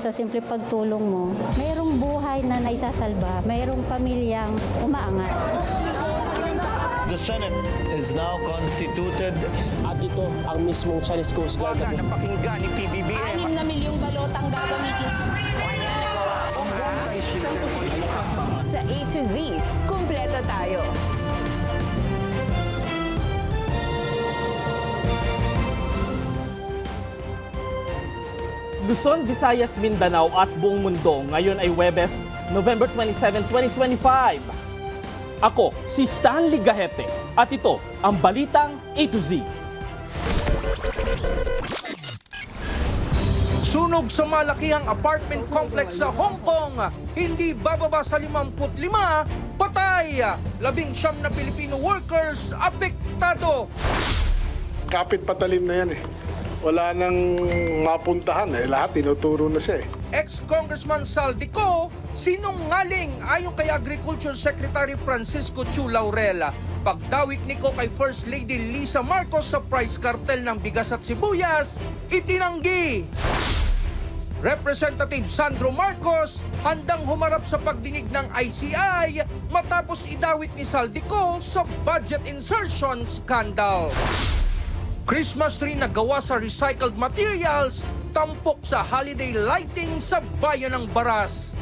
sa simple pagtulong mo, mayroong buhay na naisasalba, mayroong pamilyang umaangat. The Senate is now constituted. At ito ang mismong Chinese Coast Guard. Napakinggan ni PBBM. 6 na milyong balot ang gagamitin. Sa A to Z, kumpleto tayo. Luzon, Visayas, Mindanao at buong mundo. Ngayon ay Huwebes, November 27, 2025. Ako, si Stanley Gahete at ito ang Balitang A to Z. Sunog sa malakihang apartment complex sa Hong Kong, hindi bababa sa 55, patay. 19 na Pilipino workers apektado. Kapit patalim na yan eh. Wala nang mapuntahan eh. Lahat tinuturo na siya eh. Ex-Congressman Saldico, sinungaling ayon kay Agriculture Secretary Francisco Chu Laurel. Pagdawit niko kay First Lady Lisa Marcos sa price cartel ng bigas at sibuyas, itinanggi. Representative Sandro Marcos handang humarap sa pagdinig ng ICI matapos idawit ni Saldico sa budget insertion scandal. Christmas tree na gawa sa recycled materials, tampok sa holiday lighting sa bayan ng Baras.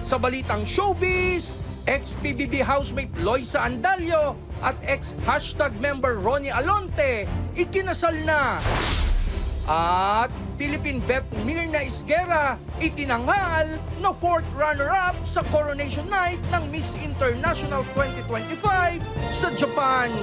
Sa balitang showbiz, ex-PBB housemate Loisa Andalio at ex-hashtag member Ronnie Alonte ikinasal na. At Philippine Bet Mirna Isguera itinanghal na 4th runner-up sa Coronation Night ng Miss International 2025 sa Japan.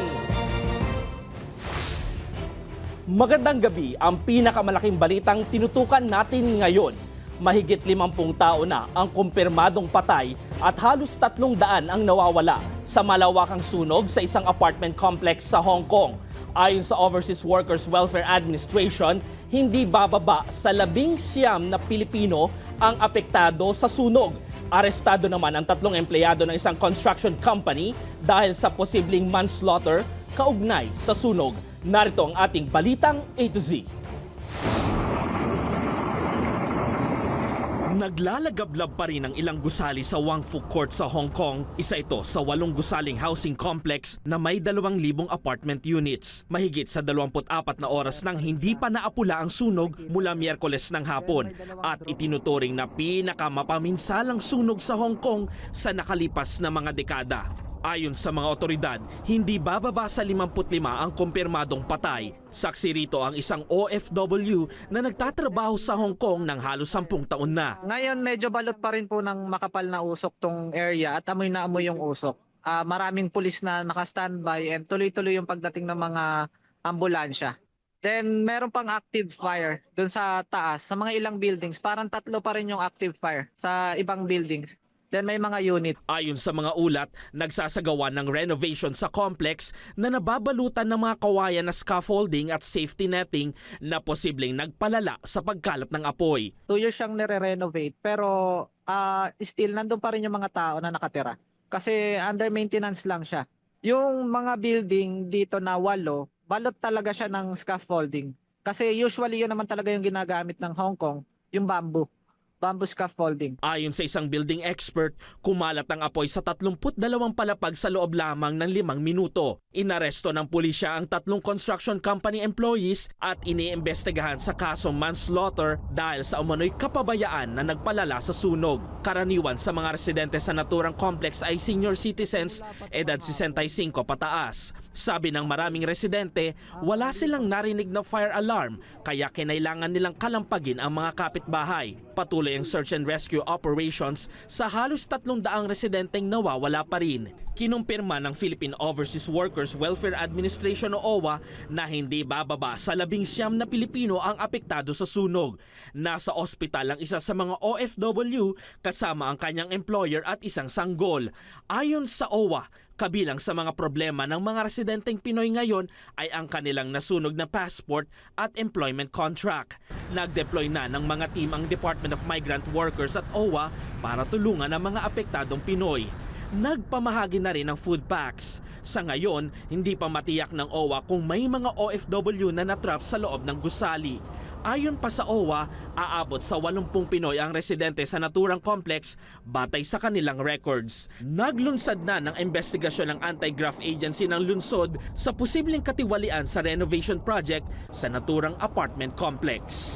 Magandang gabi, ang pinakamalaking balitang tinutukan natin ngayon. Mahigit 50 tao na ang kumpirmadong patay at halos 300 ang nawawala sa malawakang sunog sa isang apartment complex sa Hong Kong. Ayon sa Overseas Workers Welfare Administration, hindi bababa sa 19 na Pilipino ang apektado sa sunog. Arestado naman ang 3 empleyado ng isang construction company dahil sa posibleng manslaughter kaugnay sa sunog. Narito ang ating Balitang A to Z. Naglalagablab pa rin ang ilang gusali sa Wang Fu Court sa Hong Kong. Isa ito sa 8 gusaling housing complex na may 2,000 apartment units. Mahigit sa 24 na oras nang hindi pa naapula ang sunog mula Miyerkules ng hapon at itinuturing na pinakamapaminsalang sunog sa Hong Kong sa nakalipas na mga dekada. Ayon sa mga otoridad, hindi bababa sa 55 ang kumpirmadong patay. Saksi rito ang isang OFW na nagtatrabaho sa Hong Kong ng halos 10 taon na. Ngayon medyo balot pa rin po ng makapal na usok tong area at amoy na amoy yung usok. Maraming pulis na naka-standby and tuloy-tuloy yung pagdating ng mga ambulansya. Then meron pang active fire dun sa taas, sa mga ilang buildings. Parang 3 pa rin yung active fire sa ibang buildings. Then may mga unit. Ayon sa mga ulat, nagsasagawa ng renovation sa complex na nababalutan ng mga kawayan na scaffolding at safety netting na posibleng nagpalala sa pagkalat ng apoy. 2 years siyang nire-renovate pero still nandun pa rin yung mga tao na nakatira. Kasi under maintenance lang siya. Yung mga building dito na 8, balot talaga siya ng scaffolding. Kasi usually yun naman talaga yung ginagamit ng Hong Kong, yung bamboo scaffolding. Ayon sa isang building expert, kumalat ang apoy sa 32 palapag sa loob lamang ng 5 minuto. Inaresto ng pulisya ang 3 construction company employees at iniimbestigahan sa kasong manslaughter dahil sa umano'y kapabayaan na nagpalala sa sunog. Karaniwan sa mga residente sa naturang complex ay senior citizens, edad 65 pataas. Sabi ng maraming residente, wala silang narinig na fire alarm kaya kinailangan nilang kalampagin ang mga kapitbahay. Patuloy ang search and rescue operations sa halos 300 residenteng nawawala pa rin. Kinumpirma ng Philippine Overseas Workers Welfare Administration o OWA na hindi bababa sa 19 na Pilipino ang apektado sa sunog. Nasa ospital ang isa sa mga OFW kasama ang kanyang employer at isang sanggol. Ayon sa OWA, kabilang sa mga problema ng mga residenteng Pinoy ngayon ay ang kanilang nasunog na passport at employment contract. Nag-deploy na ng mga team ang Department of Migrant Workers at OWA para tulungan ang mga apektadong Pinoy. Nagpamahagi na rin ng food packs. Sa ngayon, hindi pa matiyak ng OWA kung may mga OFW na natrap sa loob ng gusali. Ayon pa sa OWA, aabot sa 80 Pinoy ang residente sa naturang complex batay sa kanilang records. Naglunsad na ng investigasyon ng Anti-Graft Agency ng lungsod sa posibleng katiwalian sa renovation project sa naturang apartment complex.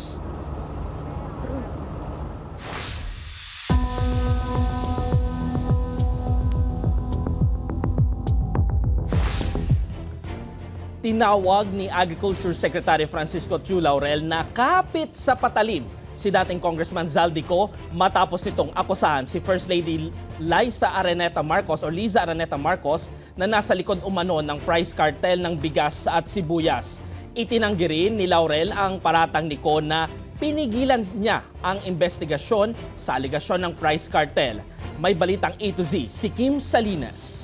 Tinawag ni Agriculture Secretary Francisco Chu Laurel na kapit sa patalim si dating Congressman Zaldico matapos nitong akusahan si First Lady Liza Araneta Marcos na nasa likod umano ng price cartel ng bigas at sibuyas. Itinanggi rin ni Laurel ang paratang ni Ko na pinigilan niya ang investigasyon sa aligasyon ng price cartel. May balitang A to Z si Kim Salinas.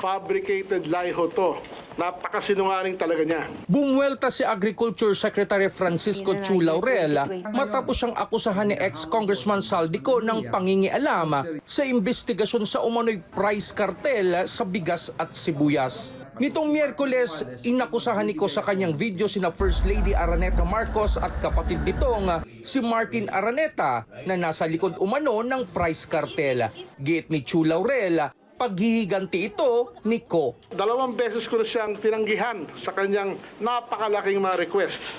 Fabricated lie ho to. Napakasinungaling talaga niya. Bumuelta si Agriculture Secretary Francisco Chu Laurel matapos siyang akusahan ni ex-Congressman Zaldico ng pangingialam sa investigasyon sa umano'y price cartel sa bigas at sibuyas. Nitong Miyerkules, inakusahan ni Ko sa kanyang video sina First Lady Araneta Marcos at kapatid nitong si Martin Araneta na nasa likod umano ng price cartel. Giit ni Chu Laurel, paghihiganti ito ni Ko. 2 beses ko na siyang tinanggihan sa kanyang napakalaking mga request.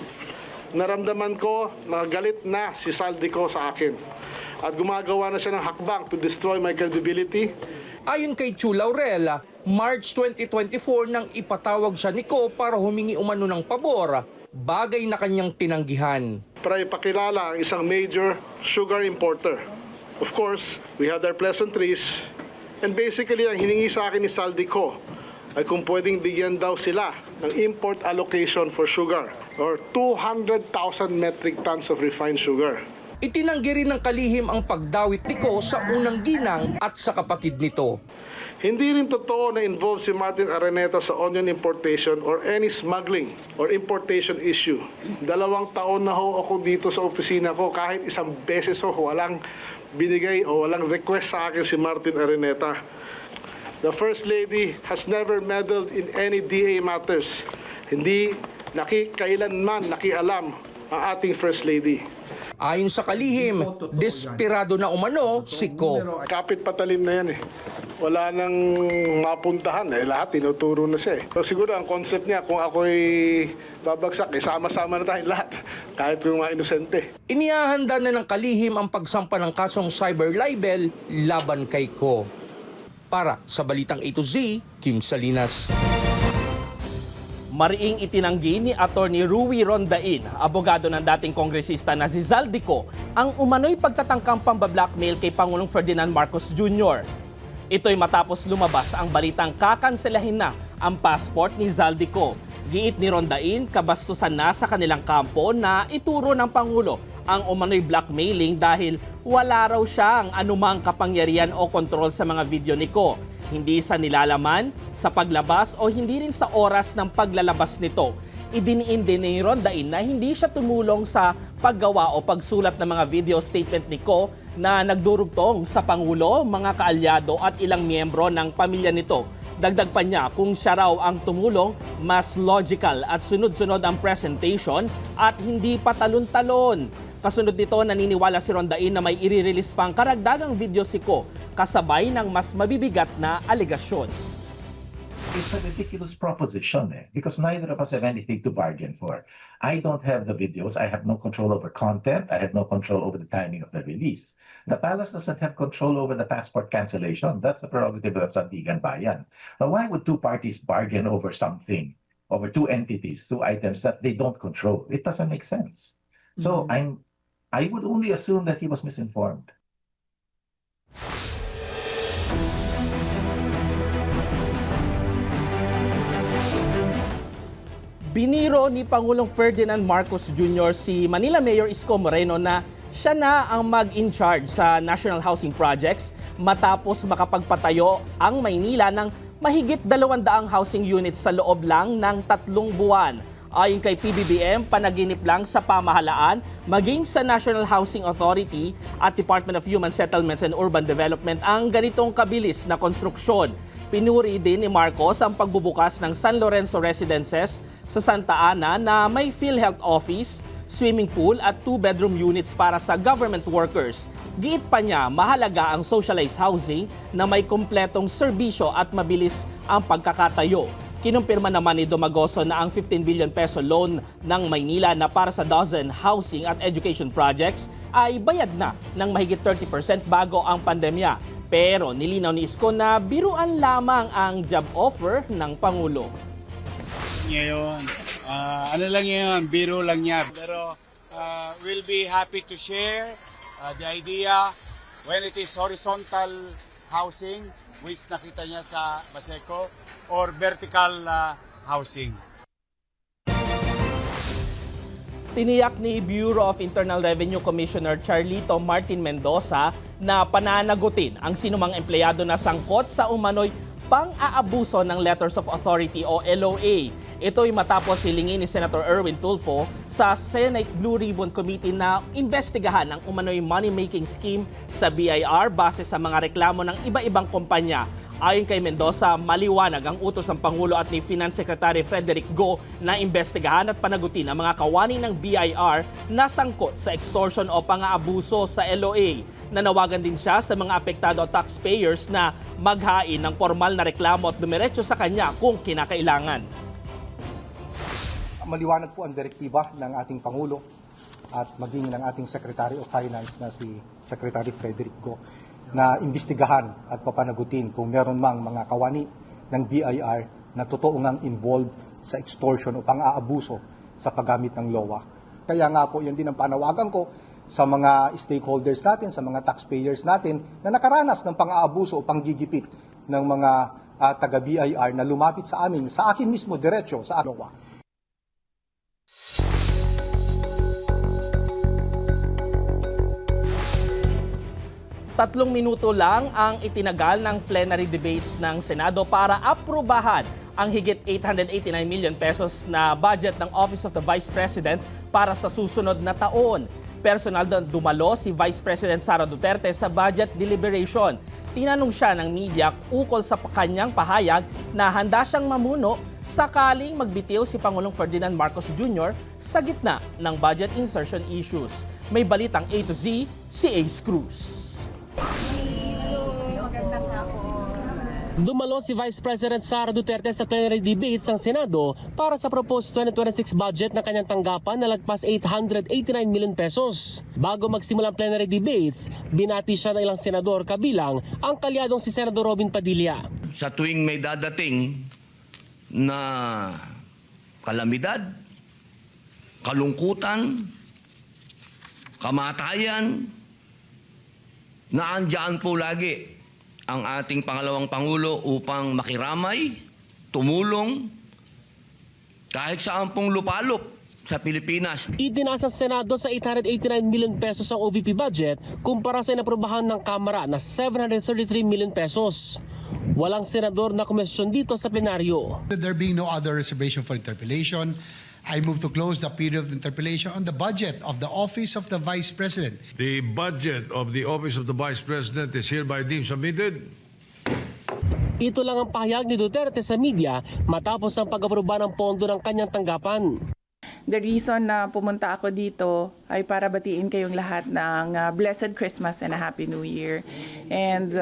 Naramdaman ko na galit na si Zaldico sa akin at gumagawa na siya ng hakbang to destroy my credibility. Ayon kay Chu Laurel, March 2024 nang ipatawag siya ni Ko para humingi umano ng pabor, bagay na kanyang tinanggihan. Para ipakilala ang isang major sugar importer. Of course, we had our pleasantries. And basically, ang hiningi sa akin ni Zaldico ay kung pwedeng bigyan daw sila ng import allocation for sugar or 200,000 metric tons of refined sugar. Itinanggi rin ng kalihim ang pagdawit ni Ko sa unang ginang at sa kapatid nito. Hindi rin totoo na involved si Martin Araneta sa onion importation or any smuggling or importation issue. 2 taon na ho ako dito sa opisina ko, kahit isang beses ho walang binigay o walang request sa akin si Martin Araneta. The First Lady has never meddled in any DA matters. Hindi kailanman nakialam ang ating First Lady. Ayon sa kalihim, desperado na umano si Ko. Kapit patalim na yan eh. Wala nang mapuntahan eh. Lahat tinuturo na siya eh. So siguro ang concept niya, kung ako'y babagsak, sama-sama na tayong lahat. Kahit yung mga inosente. Inihahanda na ng kalihim ang pagsampa ng kasong cyber libel laban kay Ko. Para sa Balitang A to Z, Kim Salinas. Mariing itinanggi ni Atty. Ruy Rondain, abogado ng dating kongresista na si Zaldico, ang umano'y pagtatangkang pambablackmail kay Pangulong Ferdinand Marcos Jr. Ito'y matapos lumabas ang balitang kakanselahin na ang passport ni Zaldico. Giit ni Rondain, kabastusan na sa kanilang kampo na ituro ng Pangulo ang umano'y blackmailing dahil wala raw siyang anumang kapangyarihan o kontrol sa mga video ni Ko. Hindi sa nilalaman, sa paglabas o hindi rin sa oras ng paglalabas nito. Idiniin din ni Rondain na hindi siya tumulong sa paggawa o pagsulat ng mga video statement ni Ko na nagdurugtong sa Pangulo, mga kaalyado at ilang miyembro ng pamilya nito. Dagdag pa niya, kung siya raw ang tumulong, mas logical at sunod-sunod ang presentation at hindi patalon-talon. Kasunod nito, naniniwala si Rondain na may i-release pang karagdagang video si Ko kasabay ng mas mabibigat na aligasyon. It's a ridiculous proposition because neither of us have anything to bargain for. I don't have the videos. I have no control over content. I have no control over the timing of the release. The palace doesn't have control over the passport cancellation. That's the prerogative of Sandigan Bayan. But why would two parties bargain over something, over two entities, two items that they don't control? It doesn't make sense. So I would only assume that he was misinformed. Biniro ni Pangulong Ferdinand Marcos Jr. si Manila Mayor Isko Moreno na siya na ang mag-in-charge sa National Housing Projects matapos makapagpatayo ang Maynila ng mahigit 200 housing units sa loob lang ng 3 buwan. Ayon kay PBBM, panaginip lang sa pamahalaan, maging sa National Housing Authority at Department of Human Settlements and Urban Development ang ganitong kabilis na konstruksyon. Pinuri din ni Marcos ang pagbubukas ng San Lorenzo Residences sa Santa Ana na may PhilHealth office, swimming pool at 2-bedroom units para sa government workers. Giit pa niya, mahalaga ang socialized housing na may kumpletong serbisyo at mabilis ang pagkakatayo. Kinumpirma naman ni Dumagoso na ang 15 billion peso loan ng Maynila na para sa dozen housing at education projects ay bayad na ng mahigit 30% bago ang pandemya. Pero nilinaw ni Isko na biruan lamang ang job offer ng Pangulo. Ngayon, ano lang yun, biro lang niya. Pero we'll be happy to share the idea when it is horizontal housing, which nakita niya sa Baseco, or vertical housing. Tiniyak ni Bureau of Internal Revenue Commissioner Charlito Martin Mendoza na pananagutin ang sinumang empleyado na sangkot sa umano'y pang-aabuso ng Letters of Authority o LOA. Ito'y matapos hilingin ni Senator Erwin Tulfo sa Senate Blue Ribbon Committee na imbestigahan ang umano'y money-making scheme sa BIR base sa mga reklamo ng iba-ibang kumpanya. Ayon kay Mendoza, maliwanag ang utos ng Pangulo at ni Finance Secretary Frederick Go na imbestigahan at panagutin ang mga kawani ng BIR na sangkot sa extortion o pang-aabuso sa LOA. Nanawagan din siya sa mga apektado taxpayers na maghain ng formal na reklamo at dumiretso sa kanya kung kinakailangan. Maliwanag po ang direktiba ng ating Pangulo at maging ng ating Secretary of Finance na si Secretary Frederick Go na imbestigahan at papanagutin kung meron mang mga kawani ng BIR na totoo ngang involved sa extortion o pang-aabuso sa paggamit ng LOA. Kaya nga po, yun din ang panawagan ko sa mga stakeholders natin, sa mga taxpayers natin na nakaranas ng pang-aabuso o panggigipit ng mga taga-BIR na lumapit sa amin, sa akin mismo, diretso sa LOA. 3 minuto lang ang itinagal ng plenary debates ng Senado para aprubahan ang higit 889 million pesos na budget ng Office of the Vice President para sa susunod na taon. Personal dumalo si Vice President Sara Duterte sa budget deliberation. Tinanong siya ng media ukol sa kanyang pahayag na handa siyang mamuno sakaling magbitiw si Pangulong Ferdinand Marcos Jr. sa gitna ng budget insertion issues. May balitang A to Z, si Ace Cruz. Dumalo si Vice President Sara Duterte sa plenary debates ng Senado para sa proposed 2026 budget na kanyang tanggapan na lagpas 889 million pesos. Bago magsimula ang plenary debates, binati siya ng ilang senador kabilang ang kalyadong si Senador Robin Padilla. Sa tuwing may dadating na kalamidad, kalungkutan, kamatayan, naandyan po lagi ang ating pangalawang Pangulo upang makiramay, tumulong, kahit saan pong lupalop sa Pilipinas. Itinaas ng Senado sa 889 million pesos ang OVP budget kumpara sa inaprubahan ng Kamara na 733 million pesos. Walang senador na kumesyon dito sa plenaryo. There being no other reservation for interpellation, I move to close the period of interpellation on the budget of the Office of the Vice President. The budget of the Office of the Vice President is hereby deemed submitted. Ito lang ang pahayag ni Duterte sa media matapos ang pag-aproba ng pondo ng kanyang tanggapan. The reason na pumunta ako dito ay para batiin kayong lahat ng Blessed Christmas and a Happy New Year. And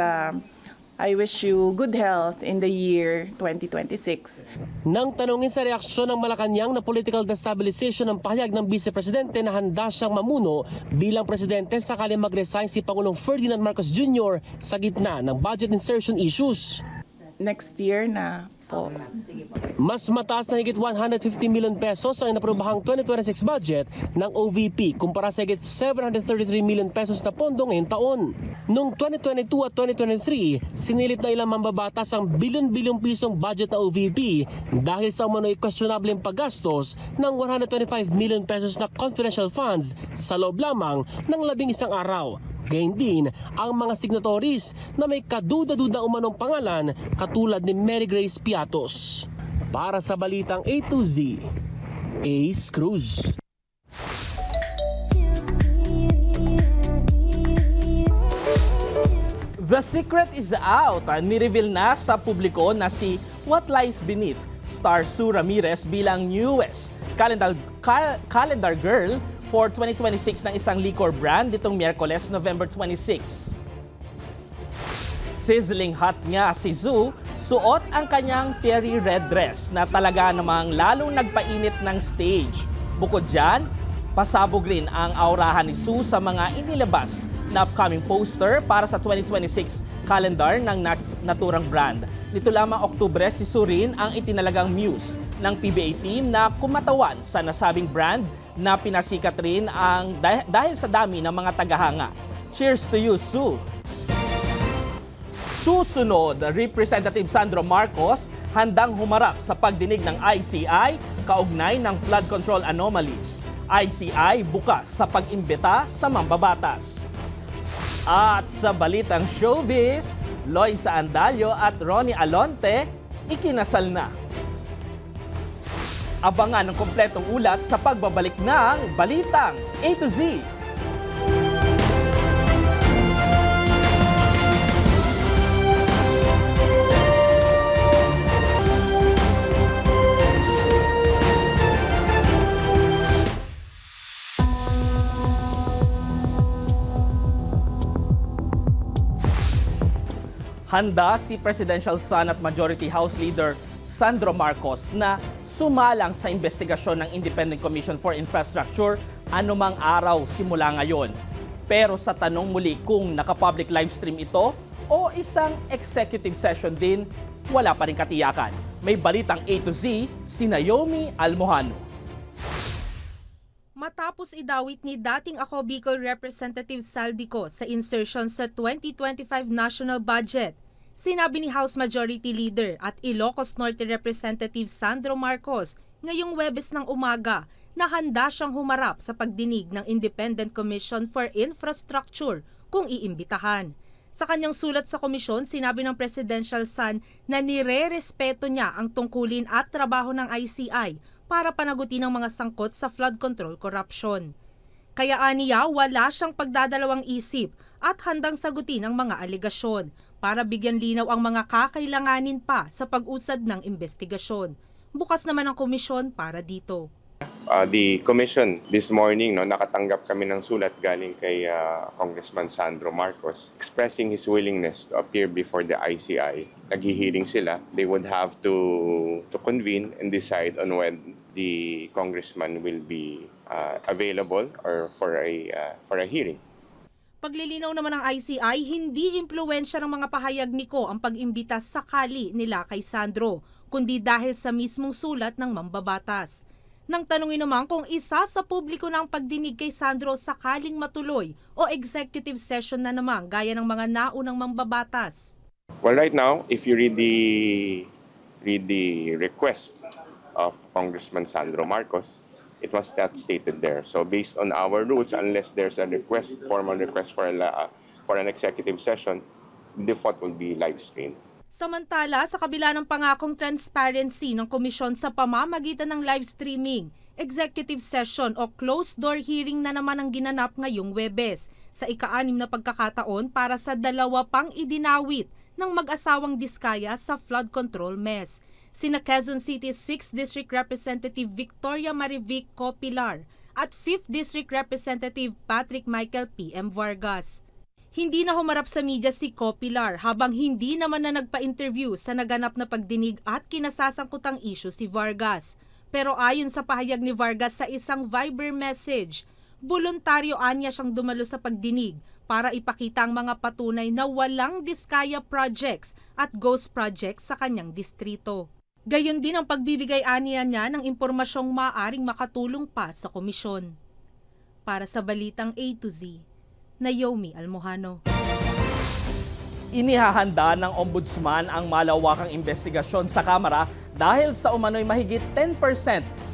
I wish you good health in the year 2026. Nang tanungin sa reaksyon ng Malacanang na political destabilization ng pahayag ng Vice Presidente na handa siyang mamuno bilang Presidente sakaling mag-resign si Pangulong Ferdinand Marcos Jr. sa gitna ng budget insertion issues. Next year na po. Mas mataas na higit 150 million pesos ang inaprobahang 2026 budget ng OVP kumpara sa higit 733 million pesos na pondo ngayong taon. Noong 2022 at 2023, sinilip na ilang mambabatas ang bilyon-bilyong pisong budget ng OVP dahil sa umano'y questionableng paggastos ng 125 million pesos na confidential funds sa loob lamang ng 11 araw. Gayun din ang mga signatories na may kaduda-duda umanong pangalan katulad ni Mary Grace Piatos. Para sa balitang A to Z, Ace Cruz. The The secret is out. Nireveal na sa publiko na si What Lies Beneath star Sue Ramirez bilang newest calendar girl for 2026 ng isang liquor brand nitong Miyerkules, November 26. Sizzling hot nga si Sue, suot ang kanyang fairy red dress na talaga namang lalong nagpainit ng stage. Bukod dyan, pasabog rin ang aurahan ni Sue sa mga inilabas na upcoming poster para sa 2026 calendar ng naturang brand. Nito lamang Oktubre, si Sue rin ang itinalagang muse ng PBA team na kumatawan sa nasabing brand na pinasikat rin dahil sa dami ng mga tagahanga. Cheers to you, Sue! Susunod, Representative Sandro Marcos handang humarap sa pagdinig ng ICI kaugnay ng flood control anomalies. ICI bukas sa pag-imbita sa mambabatas. At sa balitang showbiz, Loisa Andalio at Ronnie Alonte ikinasal na. Abangan ang kompletong ulat sa pagbabalik ng Balitang A to Z. Handa si Presidential Son at Majority House Leader Sandro Marcos na sumalang sa investigasyon ng Independent Commission for Infrastructure anumang araw simula ngayon. Pero sa tanong muli kung naka-public livestream ito o isang executive session din, wala pa rin katiyakan. May balitang A to Z, si Naomi Almohano. Matapos idawit ni dating Ako Bicol Representative Saldico sa insertion sa 2025 national budget, sinabi ni House Majority Leader at Ilocos Norte Representative Sandro Marcos ngayong Huwebes ng umaga na handa siyang humarap sa pagdinig ng Independent Commission for Infrastructure kung iimbitahan. Sa kanyang sulat sa komisyon, sinabi ng Presidential Son na nire-respeto niya ang tungkulin at trabaho ng ICI para panagutin ang mga sangkot sa flood control corruption. Kaya aniya, wala siyang pagdadalawang isip at handang sagutin ang mga alegasyon para bigyan linaw ang mga kakailanganin pa sa pag-usad ng investigasyon. Bukas naman ang komisyon para dito. The commission this morning, nakatanggap kami ng sulat galing kay Congressman Sandro Marcos expressing his willingness to appear before the ICI. Naghihiring sila. They would have to convene and decide on when the congressman will be available or for a hearing. Paglilinaw naman ng ICI, hindi impluwensya ng mga pahayag ni Ko ang pag-imbita sakali nila kay Sandro, kundi dahil sa mismong sulat ng mambabatas. Nang tanungin naman kung isa sa publiko ng pagdinig kay Sandro sakaling matuloy o executive session na naman gaya ng mga naunang mambabatas. Well, right now, if you read the request of Congressman Sandro Marcos, it was not stated there. So based on our rules, unless there's a formal request for an executive session, the default will be live streamed. Samantala, sa kabila ng pangakong transparency ng komisyon sa pamamagitan ng live streaming, executive session o closed-door hearing na naman ang ginanap ngayong Huwebes sa ika-6 na pagkakataon para sa 2 pang idinawit ng mag-asawang Diskaya sa flood control mess. Sina Quezon City 6th District Representative Victoria Marivic Copilar at 5th District Representative Patrick Michael P.M. Vargas. Hindi na humarap sa media si Copilar habang hindi naman na nagpa-interview sa naganap na pagdinig at kinasasangkutang issue si Vargas. Pero ayon sa pahayag ni Vargas sa isang Viber message, voluntaryo anya siyang dumalo sa pagdinig para ipakita ang mga patunay na walang Diskaya projects at ghost projects sa kanyang distrito. Gayon din ang pagbibigay aniya niya ng impormasyong maaaring makatulong pa sa komisyon. Para sa Balitang A to Z, Naomi Almohano. Inihahanda ng Ombudsman ang malawakang investigasyon sa Kamara dahil sa umano'y mahigit 10%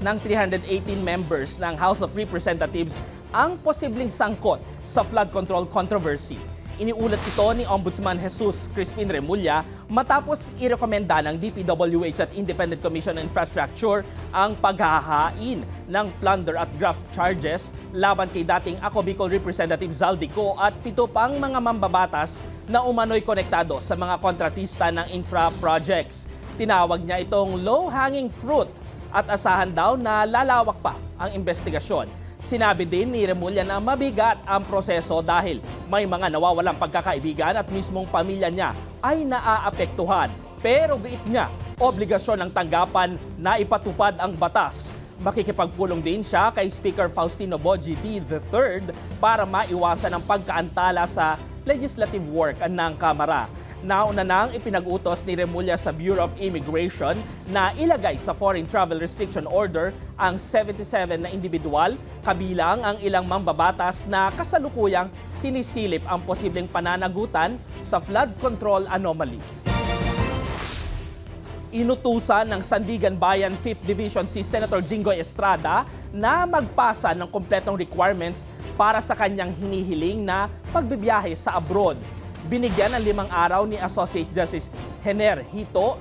ng 318 members ng House of Representatives ang posibleng sangkot sa flood control controversy. Iniulat ito ni Ombudsman Jesus Crispin Remulla matapos irekomenda ng DPWH at Independent Commission on Infrastructure ang paghahain ng plunder at graft charges laban kay dating Ako Bicol Representative Zaldico at 7 pang mga mambabatas na umano'y konektado sa mga kontratista ng infra projects. Tinawag niya itong low-hanging fruit at asahan daw na lalawak pa ang investigasyon. Sinabi din ni Remulla na mabigat ang proseso dahil may mga nawawalang pagkakaibigan at mismong pamilya niya ay naaapektuhan. Pero giit niya, obligasyon ng tanggapan na ipatupad ang batas. Makikipagpulong din siya kay Speaker Faustino Boji III para maiwasan ang pagkaantala sa legislative work ng Kamara. Nauna nang ipinag-utos ni Remulla sa Bureau of Immigration na ilagay sa Foreign Travel Restriction Order ang 77 na individual, kabilang ang ilang mambabatas na kasalukuyang sinisilip ang posibleng pananagutan sa flood control anomaly. Inutusan ng Sandigan Bayan 5th Division si Senator Jinggoy Estrada na magpasa ng kumpletong requirements para sa kanyang hinihiling na pagbibiyahe sa abroad. Binigyan ng 5 araw ni Associate Justice Hener Hito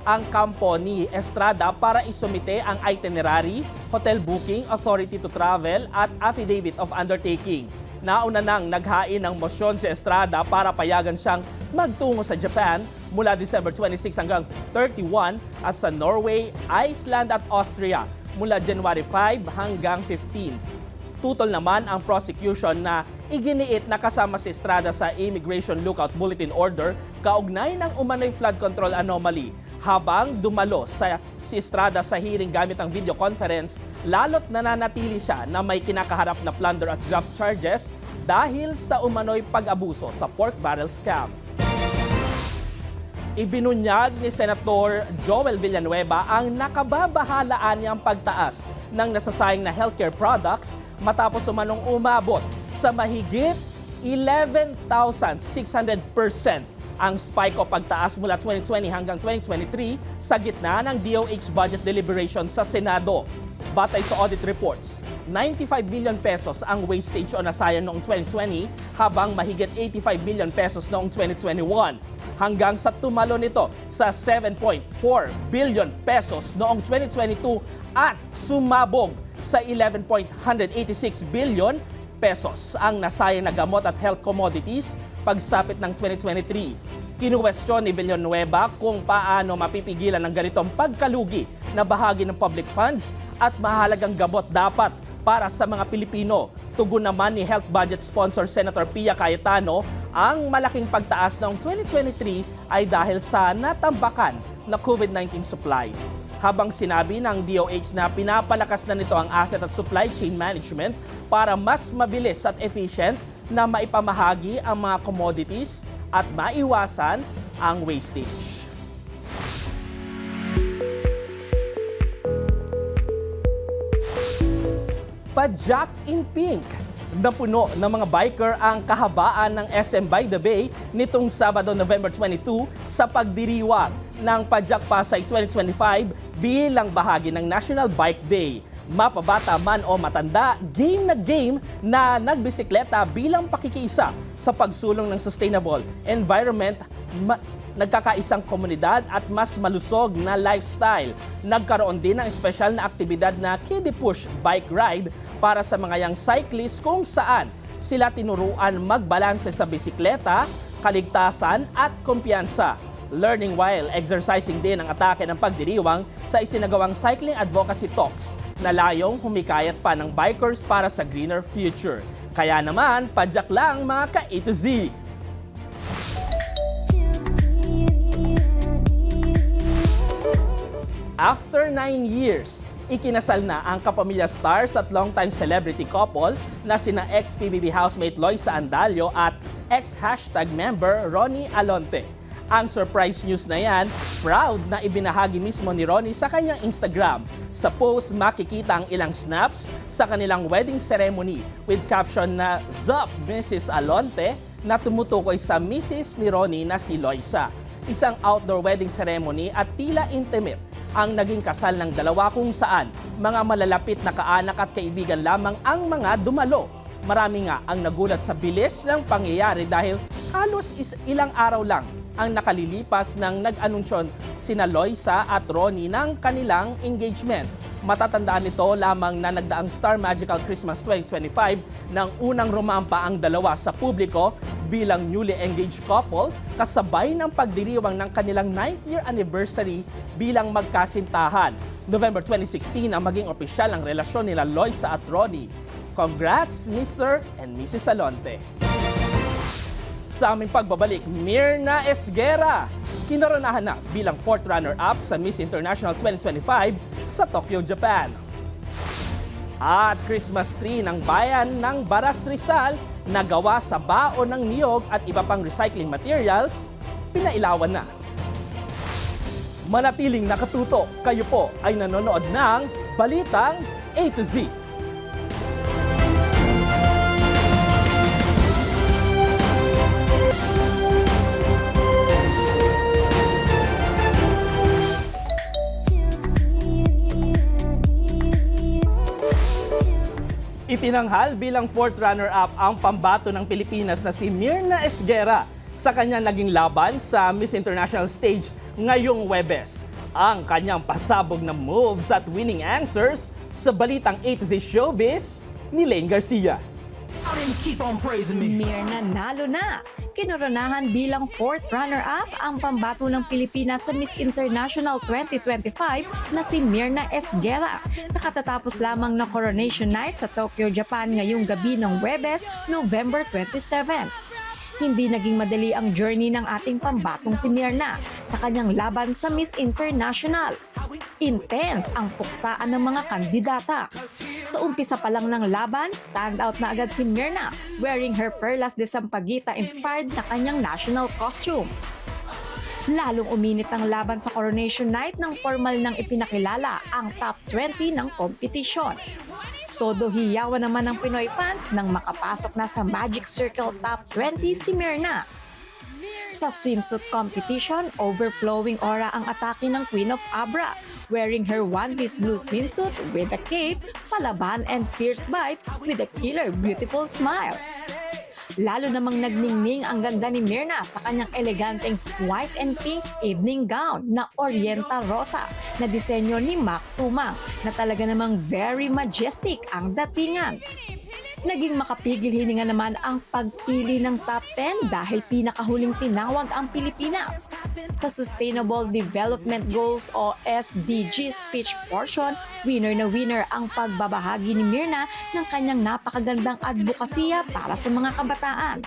ang kampo ni Estrada para isumite ang itinerary, hotel booking, authority to travel at affidavit of undertaking. Nauna nang naghain ng mosyon si Estrada para payagan siyang magtungo sa Japan mula December 26 hanggang 31 at sa Norway, Iceland at Austria mula January 5 hanggang 15. Tutol naman ang prosecution na iginiit na kasama si Estrada sa Immigration Lookout Bulletin Order kaugnay ng umano'y flood control anomaly. Habang dumalo si Estrada sa hearing gamit ang video conference, lalo't nananatili siya na may kinakaharap na plunder at graft charges dahil sa umano'y pag-abuso sa pork barrel scam. Ibinunyag ni Senator Joel Villanueva ang nakababahalaan niyang pagtaas ng nasasayang na healthcare products matapos umanong umabot sa mahigit 11,600% ang spike o pagtaas mula 2020 hanggang 2023 sa gitna ng DOH budget deliberation sa Senado. Batay sa audit reports, 95 billion pesos ang wastage o nasayang noong 2020 habang mahigit 85 billion pesos noong 2021. Hanggang sa tumalo nito sa 7.4 billion pesos noong 2022 at sumabog sa 11.186 billion pesos ang nasayang na gamot at health commodities pagsapit ng 2023. Kinuwestiyon ni Villanueva kung paano mapipigilan ang ganitong pagkalugi na bahagi ng public funds at mahalagang gamot dapat para sa mga Pilipino. Tugon naman ni Health Budget Sponsor Senator Pia Cayetano, ang malaking pagtaas noong 2023 ay dahil sa natambakan na COVID-19 supplies. Habang sinabi ng DOH na pinapalakas na nito ang asset at supply chain management para mas mabilis at efficient na maipamahagi ang mga commodities at maiwasan ang wastage. Padjak in Pink. Napuno ng mga biker ang kahabaan ng SM by the Bay nitong Sabado, November 22 sa pagdiriwang ng Padjak Pasay 2025 bilang bahagi ng National Bike Day. Mapabata man o matanda, game na nagbisikleta bilang pakikiisa sa pagsulong ng sustainable environment, nagkakaisang komunidad at mas malusog na lifestyle. Nagkaroon din ng espesyal na aktibidad na Kiddie Push Bike Ride para sa mga young cyclists kung saan sila tinuruan magbalanse sa bisikleta, kaligtasan at kumpiyansa. Learning while exercising din ang atake ng pagdiriwang sa isinagawang cycling advocacy talks na layong humikayat pa ng bikers para sa greener future. Kaya naman, padjak lang mga ka-A to Z! After 9 years, ikinasal na ang kapamilya stars at longtime celebrity couple na sina ex-PBB housemate Loisa Andalio at ex-hashtag member Ronnie Alonte. Ang surprise news na yan, proud na ibinahagi mismo ni Ronnie sa kanyang Instagram. Sa post, makikita ang ilang snaps sa kanilang wedding ceremony with caption na "Zup, Mrs. Alonte," na tumutukoy sa Mrs. ni Ronnie na si Loisa. Isang outdoor wedding ceremony at tila intimate ang naging kasal ng dalawa kung saan mga malalapit na kaanak at kaibigan lamang ang mga dumalo. Marami nga ang nagulat sa bilis ng pangyayari dahil halos ilang araw lang ang nakalilipas ng nag-anunsyon sina Loisa at Ronnie ng kanilang engagement. Matatandaan nito lamang na nagdaang Star Magical Christmas 2025 nang unang rumampa ang dalawa sa publiko bilang newly engaged couple kasabay ng pagdiriwang ng kanilang 9th year anniversary bilang magkasintahan. November 2016 ang maging opisyal ang relasyon nila Loisa at Ronnie. Congrats, Mr. and Mrs. Alonte. Sa aming pagbabalik, Myrna Esguerra, kinoronahan na bilang 4th runner-up sa Miss International 2025 sa Tokyo, Japan. At Christmas tree ng bayan ng Baras, Rizal na gawa sa baon ng niyog at iba pang recycling materials, pinailawan na. Manatiling nakatutok, kayo po ay nanonood ng Balitang A to Z. Itinanghal bilang 4th runner-up ang pambato ng Pilipinas na si Myrna Esguerra sa kanyang naging laban sa Miss International stage ngayong Huwebes. Ang kanyang pasabog na moves at winning answers sa Balitang A to Z Showbiz ni Lane Garcia. Myrna nalo na! Kinoronahan bilang 4th runner-up ang pambato ng Pilipinas sa Miss International 2025 na si Myrna Esguerra sa katatapos lamang na coronation night sa Tokyo, Japan ngayong gabi ng Huwebes, November 27. Hindi naging madali ang journey ng ating pambatong si Myrna sa kanyang laban sa Miss International. Intense ang puksaan ng mga kandidata. Sa umpisa pa lang ng laban, stand out na agad si Myrna wearing her Perlas de Sampaguita inspired na kanyang national costume. Lalong uminit ang laban sa coronation night nang formal nang ipinakilala ang top 20 ng kompetisyon. Todo hiyawan naman ng Pinoy fans nang makapasok na sa Magic Circle Top 20 si Myrna. Sa swimsuit competition, overflowing aura ang atake ng Queen of Abra, wearing her one-piece blue swimsuit with a cape, palaban and fierce vibes with a killer beautiful smile. Lalo namang nagningning ang ganda ni Myrna sa kanyang eleganteng white and pink evening gown na Oriental Rosa na disenyo ni Mac Tumang na talaga namang very majestic ang datingan. Naging makapigil hininga naman ang pagpili ng top 10 dahil pinakahuling tinawag ang Pilipinas. Sa Sustainable Development Goals o SDG speech portion, winner na winner ang pagbabahagi ni Myrna ng kanyang napakagandang advokasya para sa mga kabataan.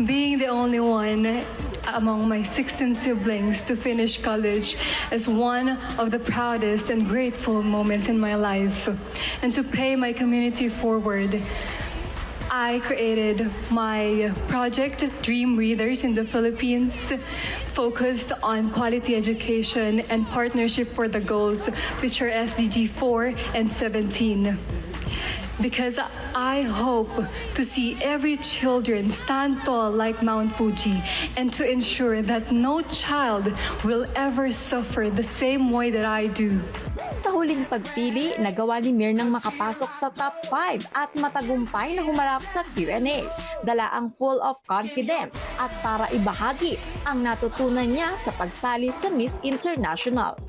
Being the only one among my 16 siblings to finish college is one of the proudest and grateful moments in my life. And to pay my community forward, I created my project, Dream Readers in the Philippines, focused on quality education and partnership for the goals, which are SDG 4 and 17. Because I hope to see every children stand tall like Mount Fuji and to ensure that no child will ever suffer the same way that I do. Sa huling pagpili, nagawa ni Myrna makapasok sa top 5 at matagumpay na humarap sa Q&A. Dala ang full of confidence at para ibahagi ang natutunan niya sa pagsali sa Miss International.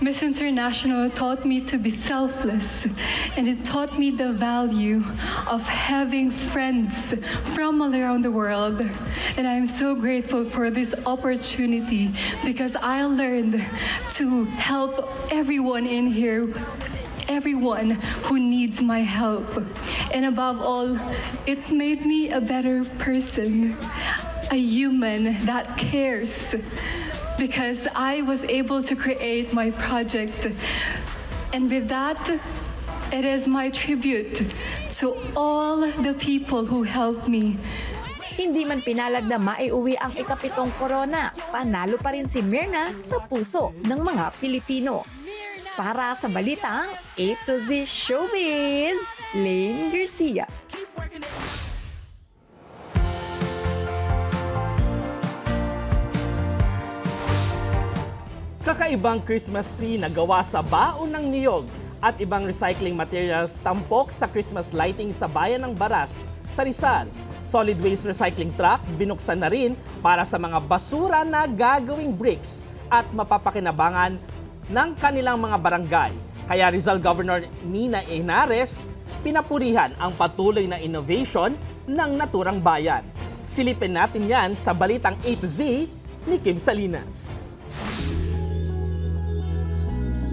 Miss International taught me to be selfless, and it taught me the value of having friends from all around the world. And I'm so grateful for this opportunity because I learned to help everyone in here, everyone who needs my help. And above all, it made me a better person, a human that cares. Because I was able to create my project. And with that, it is my tribute to all the people who helped me. Hindi man pinalad na maiuwi ang ikapitong korona, panalo pa rin si Myrna sa puso ng mga Pilipino. Para sa Balitang A to Z Showbiz, Lane Garcia. Kakaibang Christmas tree na gawa sa baon ng niyog at ibang recycling materials tampok sa Christmas lighting sa bayan ng Baras Sa Rizal, solid waste recycling truck binuksan na rin para sa mga basura na gagawing bricks at mapapakinabangan ng kanilang mga barangay. Kaya Rizal Governor Nina Henares pinapurihan ang patuloy na innovation ng naturang bayan. Silipin natin yan sa Balitang A to Z ni Kim Salinas.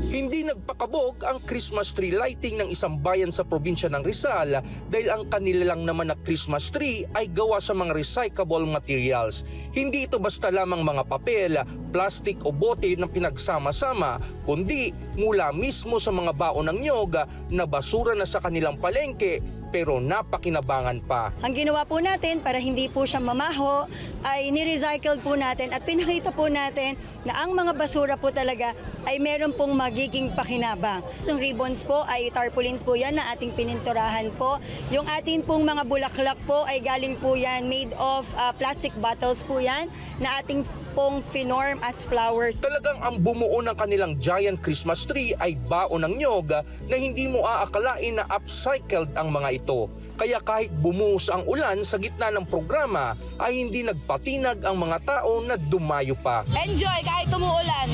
Hindi nagpakabog ang Christmas tree lighting ng isang bayan sa probinsya ng Rizal dahil ang kanila lang naman na Christmas tree ay gawa sa mga recyclable materials. Hindi ito basta lamang mga papel, plastic o bote na pinagsama-sama, kundi mula mismo sa mga baon ng niyog na basura na sa kanilang palengke pero napakinabangan pa. Ang ginawa po natin para hindi po siya mamaho ay ni-recycle po natin at pinakita po natin na ang mga basura po talaga ay meron pong magiging pakinabang. Yung ribbons po ay tarpaulins po yan na ating pininturahan po. Yung ating pong mga bulaklak po ay galing po yan made of plastic bottles po yan na ating pong finorm as flowers. Talagang ang bumuo ng kanilang giant Christmas tree ay baon ng niyog na hindi mo aakalain na upcycled ang mga ito. Kaya kahit bumuhos ang ulan sa gitna ng programa ay hindi nagpatinag ang mga tao na dumayo pa. Enjoy kahit umuulan.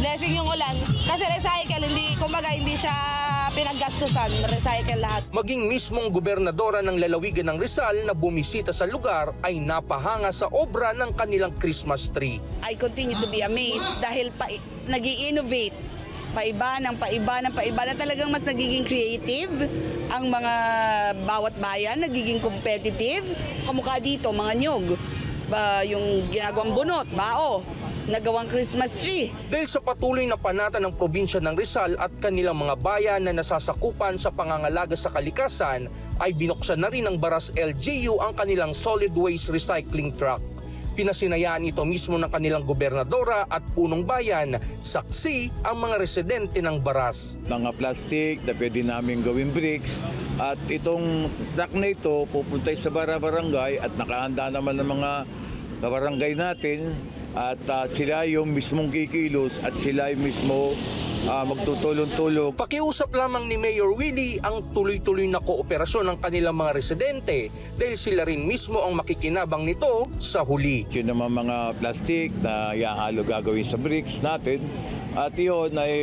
Blessing yung ulan. Kasi recycle, hindi siya pinaggastusan. Recycle lahat. Maging mismong gobernadora ng lalawigan ng Rizal na bumisita sa lugar ay napahanga sa obra ng kanilang Christmas tree. I continue to be amazed dahil nag-i-innovate. Paiba na talagang mas nagiging creative ang mga bawat bayan, nagiging competitive. Kamukha dito, mga nyog, yung ginagawang bunot, bao, nagawang Christmas tree. Dahil sa patuloy na panata ng probinsya ng Rizal at kanilang mga bayan na nasasakupan sa pangangalaga sa kalikasan, ay binuksan na rin ng Baras LGU ang kanilang solid waste recycling truck. Pinasinayaan ito mismo ng kanilang gobernadora at punong bayan, saksi ang mga residente ng Baras. Mga plastic na pwede namin gawing bricks at itong truck na ito pupunta sa barangay at nakahanda naman ng mga kabarangay natin at sila yung mismong kikilos at sila yung mismo magtutulong-tulong. Pakiusap lamang ni Mayor Willie ang tuloy-tuloy na kooperasyon ng kanilang mga residente dahil sila rin mismo ang makikinabang nito sa huli. Yun naman mga plastic na ihahalo gagawin sa bricks natin at yun ay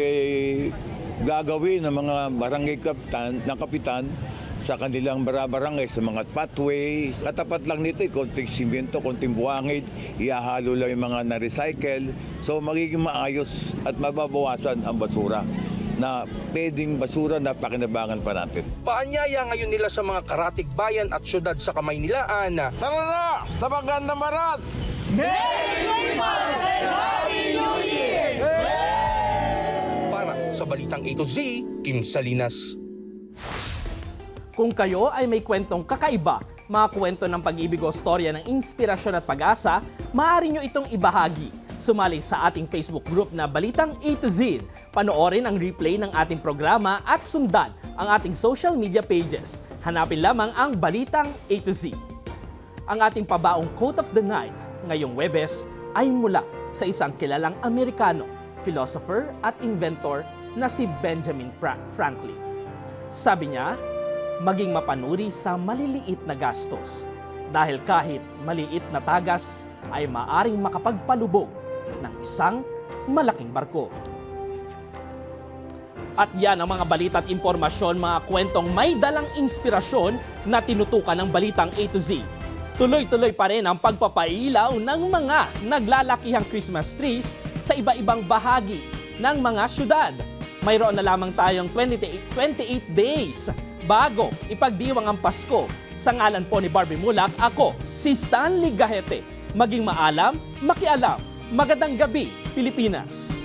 gagawin ng mga barangay kapitan sa kanilang barangay, sa mga pathways. Katapat lang nito, konting simento, konting buhangin, ihahalo lang yung mga na-recycle. So magiging maayos at mababawasan ang basura na pwedeng basura na pakinabangan pa natin. Paanyaya ngayon nila sa mga karatig bayan at syudad sa Kamaynilaan na tara na sa Magandang Baras! Merry Christmas and Happy New Year! Para sa Balitang A to Z, Kim Salinas. Kung kayo ay may kwentong kakaiba, mga kwento ng pag-ibig o storya ng inspirasyon at pag-asa, maaari nyo itong ibahagi. Sumali sa ating Facebook group na Balitang A to Z. Panoorin ang replay ng ating programa at sundan ang ating social media pages. Hanapin lamang ang Balitang A to Z. Ang ating pabaong quote of the night ngayong Webes ay mula sa isang kilalang Amerikano, philosopher at inventor na si Benjamin Franklin. Sabi niya, maging mapanuri sa maliliit na gastos dahil kahit maliit na tagas ay maaring makapagpalubog ng isang malaking barko. At yan ang mga balita at impormasyon, mga kwentong may dalang inspirasyon na tinutukan ng Balitang A to Z. Tuloy-tuloy pa rin ang pagpapailaw ng mga naglalakihang Christmas trees sa iba-ibang bahagi ng mga syudad. Mayroon na lamang tayong 28 days bago ipagdiwang ang Pasko. Sa ngalan po ni Barbie Mulak, ako si Stanley Gahete. Maging maalam, makialam. Magandang gabi, Pilipinas!